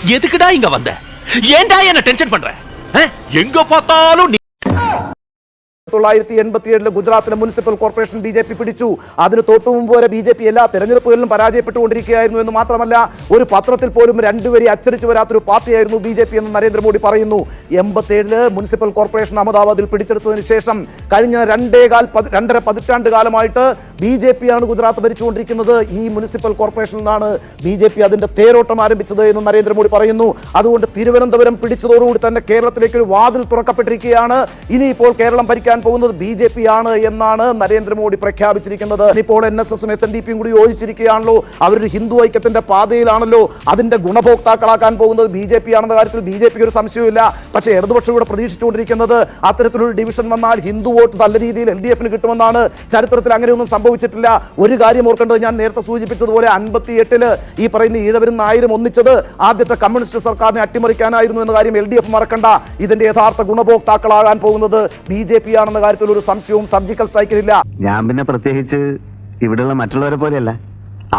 எதுக்குடா இங்க வந்த? ஏன்டா என்ன டென்ஷன் பண்ற? எங்க பார்த்தாலும் 1987 ഗുജറാത്തിലെ മുനിസിപ്പൽ കോർപ്പറേഷൻ ബി.ജെ.പി പിടിച്ചു. അതിന് തൊട്ടു മുമ്പ് വരെ ബി.ജെ.പി എല്ലാ തെരഞ്ഞെടുപ്പുകളിലും പരാജയപ്പെട്ടുകൊണ്ടിരിക്കുകയായിരുന്നു എന്ന് മാത്രമല്ല, ഒരു പത്രത്തിൽ പോലും രണ്ടുവരി അച്ചടിച്ചു വരാത്തൊരു പാർട്ടിയായിരുന്നു ബി.ജെ.പി എന്ന് നരേന്ദ്രമോദി പറയുന്നു. 87 മുനിസിപ്പൽ കോർപ്പറേഷൻ അഹമ്മദാബാദിൽ പിടിച്ചെടുത്തതിന് ശേഷം കഴിഞ്ഞ 2.5 പതിറ്റാണ്ട് കാലമായിട്ട് ബി.ജെ.പി ആണ് ഗുജറാത്ത് ഭരിച്ചുകൊണ്ടിരിക്കുന്നത്. ഈ മുനിസിപ്പൽ കോർപ്പറേഷനിൽ നിന്നാണ് ബി.ജെ.പി അതിന്റെ തേരോട്ടം ആരംഭിച്ചത് എന്ന് നരേന്ദ്രമോദി പറയുന്നു. അതുകൊണ്ട് തിരുവനന്തപുരം പിടിച്ചതോടുകൂടി തന്നെ കേരളത്തിലേക്ക് ഒരു വാതിൽ തുറക്കപ്പെട്ടിരിക്കുകയാണ്. ഇനിയിപ്പോൾ കേരളം ഭരിക്കാൻ പോകുന്നത് ബി.ജെ.പി ആണ് എന്നാണ് നരേന്ദ്രമോദി പ്രഖ്യാപിച്ചിരിക്കുന്നത്. ഇപ്പോൾ NSSും SNDPയും കൂടി യോജിച്ചിരിക്കുകയാണല്ലോ. അവരൊരു ഹിന്ദു ഐക്യത്തിന്റെ പാതയിലാണല്ലോ. അതിന്റെ ഗുണഭോക്താക്കളാക്കാൻ പോകുന്നത് ബി.ജെ.പി ആണെന്ന കാര്യത്തിൽ ബി.ജെ.പിക്ക് ഒരു സംശയമില്ല. പക്ഷേ ഇടതുപക്ഷം ഇവിടെ പ്രതീക്ഷിച്ചുകൊണ്ടിരിക്കുന്നത് അത്തരത്തിലൊരു ഡിവിഷൻ വന്നാൽ ഹിന്ദു വോട്ട് നല്ല രീതിയിൽ LDFന് കിട്ടുമെന്നാണ്. ചരിത്രത്തിൽ അങ്ങനെയൊന്നും സംഭവിച്ചിട്ടില്ല. ഒരു കാര്യം ഓർക്കേണ്ടത്, ഞാൻ നേരത്തെ സൂചിപ്പിച്ചതുപോലെ 58 ഈ പറയുന്ന ഈഴവരും നായരും ഒന്നിച്ചത് ആദ്യത്തെ കമ്മ്യൂണിസ്റ്റ് സർക്കാരിനെ അട്ടിമറിക്കാനായിരുന്നു എന്ന കാര്യം LDF മറക്കണ്ട. ഇതിന്റെ യഥാർത്ഥ ഗുണഭോക്താക്കളാകാൻ പോകുന്നത് ബി.ജെ.പി ആണെന്ന കാര്യത്തിൽ ഒരു സംശയവും സർജിക്കൽ സ്ട്രൈക്കിലില്ല. ഞാൻ പിന്നെ പ്രത്യേകിച്ച് ഇവിടെയുള്ള മറ്റുള്ളവരെ പോലെയല്ല,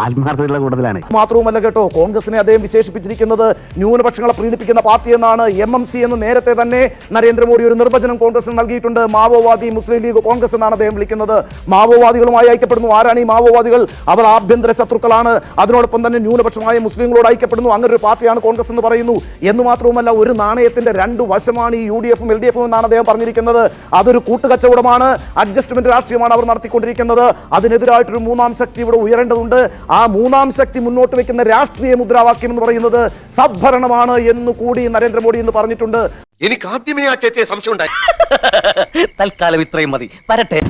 ആത്മാർത്ഥതയുള്ള കൂടുതലാണ്. മാത്രവുമല്ല കേട്ടോ, കോൺഗ്രസിനെ അദ്ദേഹം വിശേഷിപ്പിച്ചിരിക്കുന്നത് ന്യൂനപക്ഷങ്ങളെ പ്രീണിപ്പിക്കുന്ന പാർട്ടി എന്നാണ്. MMC എന്ന് നേരത്തെ തന്നെ നരേന്ദ്രമോദി ഒരു നിർവചനം കോൺഗ്രസിന് നൽകിയിട്ടുണ്ട്. മാവോവാദി മുസ്ലിം ലീഗ് കോൺഗ്രസ് എന്നാണ് അദ്ദേഹം വിളിക്കുന്നത്. മാവോവാദികളുമായി ഐക്യപ്പെടുന്നു. ആരാണ് ഈ മാവോവാദികൾ? അവർ ആഭ്യന്തര ശത്രുക്കളാണ്. അതിനോടൊപ്പം തന്നെ ന്യൂനപക്ഷമായ മുസ്ലിങ്ങളോട് ഐക്യപ്പെടുന്നു. അങ്ങനെ ഒരു പാർട്ടിയാണ് കോൺഗ്രസ് എന്ന് പറയുന്നു. എന്ന് മാത്രവുമല്ല, ഒരു നാണയത്തിന്റെ രണ്ട് വശമാണ് ഈ UDFും LDFും എന്നാണ് അദ്ദേഹം പറഞ്ഞിരിക്കുന്നത്. അതൊരു കൂട്ടുകച്ചവടമാണ്, അഡ്ജസ്റ്റ്മെന്റ് രാഷ്ട്രീയമാണ് അവർ നടത്തിക്കൊണ്ടിരിക്കുന്നത്. അതിനെതിരായിട്ടൊരു മൂന്നാം ശക്തി ഇവിടെ ഉയരേണ്ടതുണ്ട്. ആ മൂന്നാം ശക്തി മുന്നോട്ട് വെക്കുന്ന രാഷ്ട്രീയ മുദ്രാവാക്യം എന്ന് പറയുന്നത് സദ്ഭരണമാണ് എന്ന് കൂടി നരേന്ദ്രമോദി എന്ന് പറഞ്ഞിട്ടുണ്ട്. എനിക്ക് ആദ്യമേ ആ ചേച്ചിയെ സംശയം ഉണ്ടായി. തൽക്കാലം ഇത്രയും മതി. വരട്ടെ.